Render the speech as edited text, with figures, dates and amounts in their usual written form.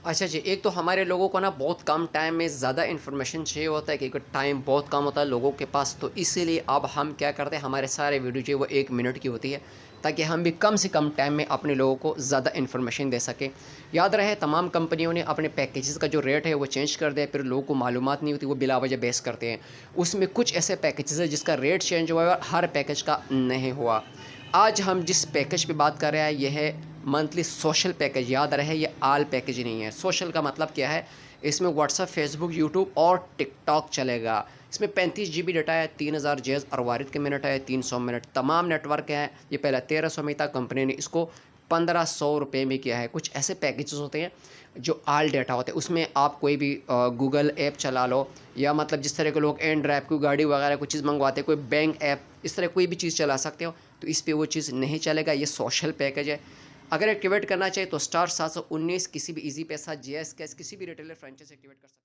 अच्छा जी, एक तो हमारे लोगों को ना बहुत कम टाइम में ज़्यादा इन्फॉर्मेशन चाहिए होता है क्योंकि टाइम बहुत कम होता है लोगों के पास, तो इसीलिए अब हम क्या करते हैं, हमारे सारे वीडियो जो है वो 1 मिनट की होती है, ताकि हम भी कम से कम टाइम में अपने लोगों को ज़्यादा इन्फॉर्मेशन दे सकें। याद रहे तमाम कंपनियों ने अपने पैकेजेज़ का जो रेट है वो चेंज कर दिया, फिर लोगों को मालूमात नहीं होती, वो बिला वजह बहस करते हैं। उसमें कुछ ऐसे पैकेजेज़ हैं जिसका रेट चेंज हुआ है और हर पैकेज का नहीं हुआ। आज हम जिस पैकेज पे बात कर रहे हैं ये है मंथली सोशल पैकेज। याद रहे ये आल पैकेज नहीं है। सोशल का मतलब क्या है, इसमें व्हाट्सएप, फेसबुक, यूट्यूब और टिकटॉक चलेगा। इसमें 35 जीबी डाटा है, 3000 जेज और वारिद के मिनट है, 300 मिनट तमाम नेटवर्क हैं। ये पहले 1300 में था, कंपनी ने इसको 1500 रुपये में किया है। कुछ ऐसे पैकेजेस होते हैं जो आल डाटा होते हैं, उसमें आप कोई भी गूगल ऐप चला लो, या मतलब जिस तरह के लोग एंड ड्राइव कोई गाड़ी वगैरह कोई चीज़ मंगवाते हैं, कोई बैंक ऐप, इस तरह कोई भी चीज़ चला सकते हो। तो इस पे वो चीज़ नहीं चलेगा, ये सोशल पैकेज है। अगर एक्टिवेट करना चाहिए तो *719 किसी भी ईज़ी पैसा, जीएस कैश किसी भी रिटेलर फ्रेंचाइज़ी एक्टिवेट कर सकते हैं।